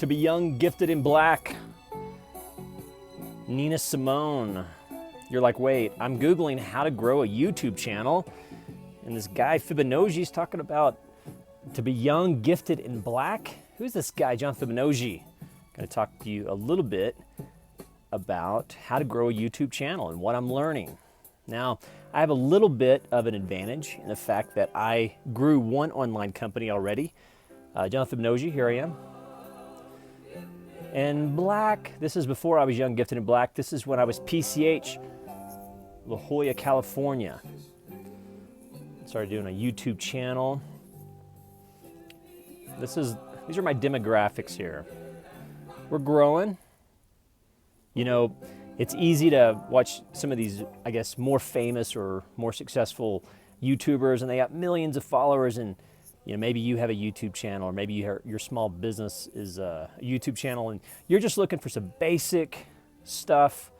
To be young, gifted, and black. Nina Simone. You're like, wait, I'm Googling how to grow a YouTube channel, and this guy Fibonacci's talking about to be young, gifted, and black. Who's this guy, John Fibonacci? I'm going to talk to you a little bit about how to grow a YouTube channel and what I'm learning. Now, I have a little bit of an advantage in the fact that I grew one online company already. John Fibonacci, here I am. And black, this is before I was young, gifted, and black. This is when I was PCH, La Jolla, California. Started doing a YouTube channel. These are my demographics here. We're growing. You know, it's easy to watch some of these, I guess, more famous or more successful YouTubers, and they got millions of followers, and you know, maybe you have a YouTube channel, or maybe your small business is a YouTube channel, and you're just looking for some basic stuff,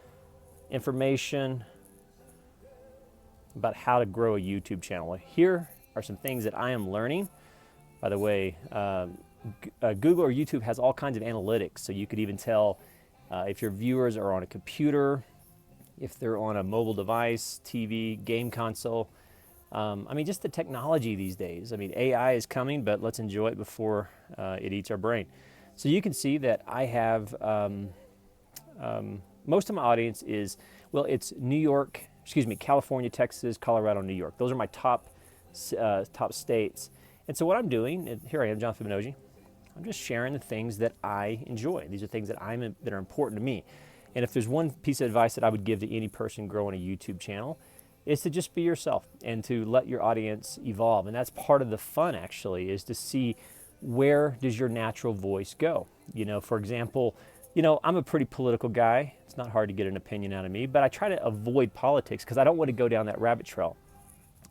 information about how to grow a YouTube channel. Here are some things that I am learning. By the way, Google or YouTube has all kinds of analytics, so you could even tell if your viewers are on a computer, if they're on a mobile device, TV, game console. I mean, just the technology these days. I mean, AI is coming, but let's enjoy it before it eats our brain. So you can see that I have, most of my audience is, well, it's California, Texas, Colorado, New York. Those are my top states. And so what I'm doing, and here I am, John Fibonacci, I'm just sharing the things that I enjoy. These are things that that are important to me. And if there's one piece of advice that I would give to any person growing a YouTube channel, is to just be yourself and to let your audience evolve. And that's part of the fun, actually, is to see where does your natural voice go. You know, for example, you know, I'm a pretty political guy. It's not hard to get an opinion out of me, but I try to avoid politics because I don't want to go down that rabbit trail.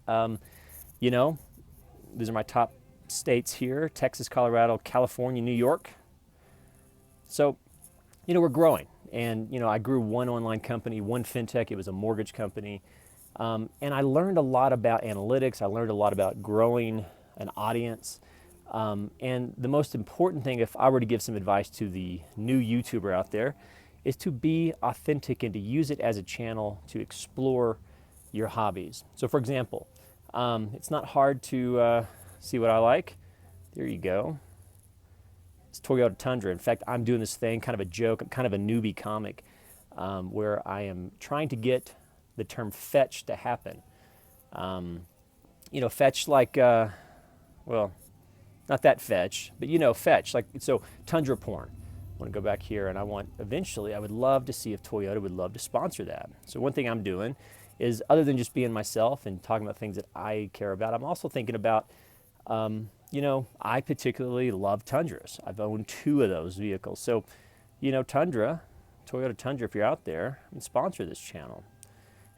You know, these are my top states here: Texas, Colorado, California, New York. So, you know, we're growing. And, you know, I grew one online company, one fintech. It was a mortgage company. And I learned a lot about analytics. I learned a lot about growing an audience. And the most important thing, if I were to give some advice to the new YouTuber out there, is to be authentic and to use it as a channel to explore your hobbies. So for example, it's not hard to see what I like. There you go. It's Toyota Tundra. In fact, I'm doing this thing, kind of a joke, kind of a newbie comic, where I am trying to get the term fetch to happen. You know, fetch like, well, not that fetch, but you know, fetch, like, so Tundra porn. I want to go back here, and eventually I would love to see if Toyota would love to sponsor that. So one thing I'm doing is, other than just being myself and talking about things that I care about, I'm also thinking about, you know, I particularly love Tundras. I've owned 2 of those vehicles. So, you know, Toyota Tundra, if you're out there, sponsor this channel.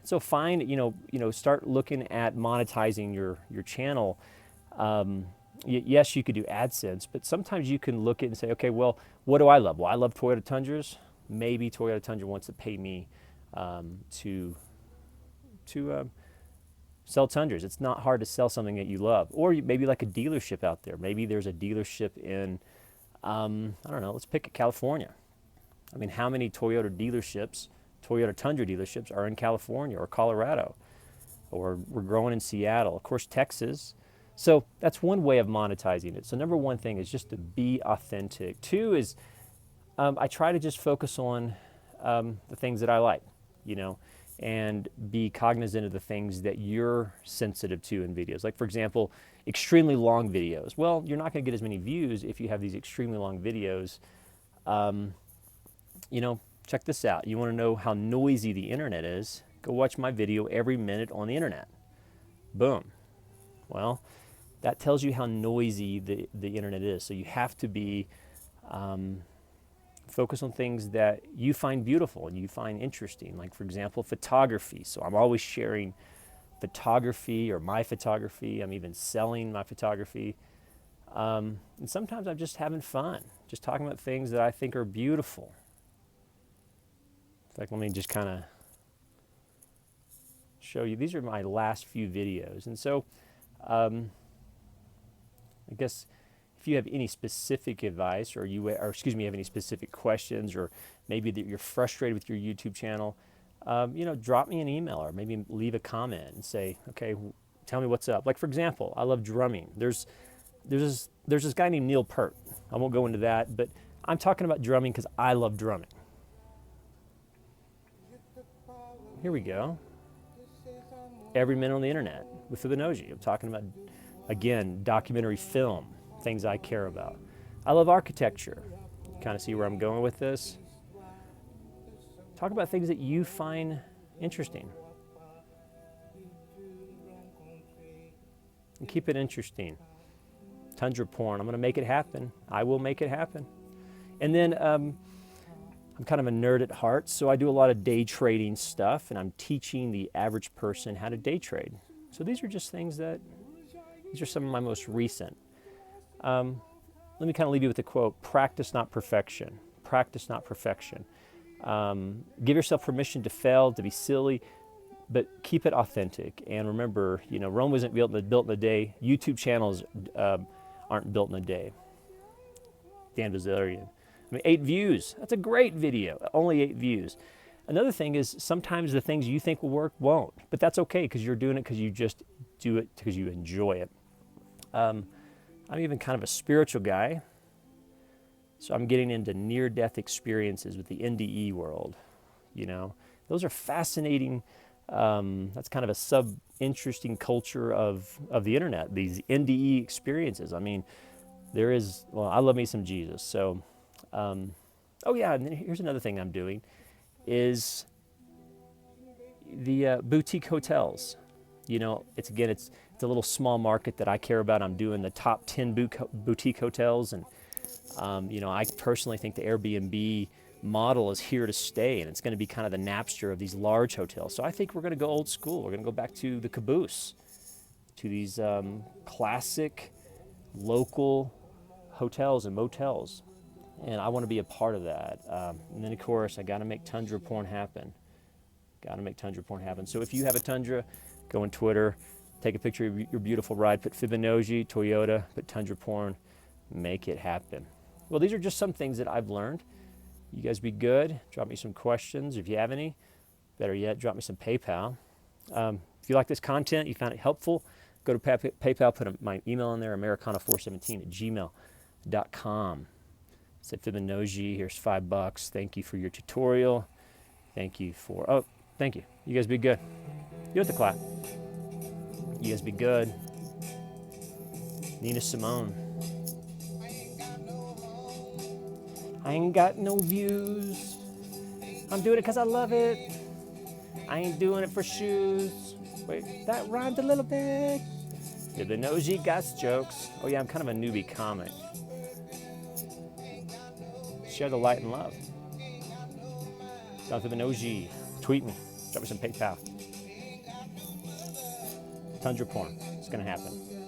So find, you know, start looking at monetizing your channel. Yes, you could do Adsense, but sometimes you can look at it and say, okay, well, what do I love? Well, I love Toyota Tundras. Maybe Toyota Tundra wants to pay me to sell Tundras. It's not hard to sell something that you love. Or maybe like a dealership out there. Maybe there's a dealership in, I don't know, let's pick California. I mean, how many Toyota Tundra dealerships are in California or Colorado? Or we're growing in Seattle, of course, Texas. So that's one way of monetizing it. So number one thing is just to be authentic. 2 is I try to just focus on the things that I like, you know, and be cognizant of the things that you're sensitive to in videos. Like, for example, extremely long videos. Well, you're not going to get as many views if you have these extremely long videos. You know, check this out. You want to know how noisy the internet is? Go watch my video every minute on the internet. Boom. Well, that tells you how noisy the internet is. So you have to be focus on things that you find beautiful and you find interesting. Like, for example, photography. So I'm always sharing photography or my photography. I'm even selling my photography. And sometimes I'm just having fun, just talking about things that I think are beautiful. In fact, let me just kind of show you. These are my last few videos. And so I guess if you have any specific advice, or have any specific questions, or maybe that you're frustrated with your YouTube channel, drop me an email, or maybe leave a comment and say, okay, tell me what's up. Like, for example, I love drumming. There's this guy named Neil Peart. I won't go into that, but I'm talking about drumming because I love drumming. Here we go. Every minute on the internet with Fibonacci. I'm talking about, again, documentary film, things I care about. I love architecture. Kind of see where I'm going with this. Talk about things that you find interesting. And keep it interesting. Tundra porn. I'm going to make it happen. I will make it happen. And then I'm kind of a nerd at heart, so I do a lot of day trading stuff, and I'm teaching the average person how to day trade. So these are just things these are some of my most recent. Let me kind of leave you with a quote: practice, not perfection. Practice, not perfection. Give yourself permission to fail, to be silly, but keep it authentic. And remember, Rome wasn't built in a day. YouTube channels aren't built in a day. Dan Bazarian. 8 views. That's a great video. Only 8 views. Another thing is sometimes the things you think will work won't, but that's okay because you're doing it because you just do it because you enjoy it. I'm even kind of a spiritual guy, so I'm getting into near-death experiences with the NDE world. Those are fascinating. That's kind of a sub-interesting culture of the internet, these NDE experiences. I mean, I love me some Jesus. So, and then here's another thing I'm doing is the boutique hotels. It's a little small market that I care about. I'm doing the top 10 boutique hotels, and I personally think the Airbnb model is here to stay, and it's going to be kind of the Napster of these large hotels. So I think we're going to go old school. We're going to go back to the caboose, to these classic local hotels and motels, and I want to be a part of that. And then, of course, I got to make Tundra porn happen. So if you have a Tundra, go on Twitter, take a picture of your beautiful ride, put Fibonacci, Toyota, put Tundra porn, make it happen. Well, these are just some things that I've learned. You guys be good. Drop me some questions if you have any. Better yet, drop me some PayPal. If you like this content, you found it helpful, go to PayPal, put my email in there, americana417@gmail.com. Said Fibonacci, here's $5. Thank you for your tutorial. Thank you. You guys be good. You have to clap. You guys be good. Nina Simone. I ain't got no views. I'm doing it because I love it. I ain't doing it for shoes. Wait, that rhymed a little bit. Fibonacci got jokes. Oh yeah, I'm kind of a newbie comic. Share the light and love. John Fibonacci. Tweet me. Drop me some PayPal. Tundra porn. It's going to happen.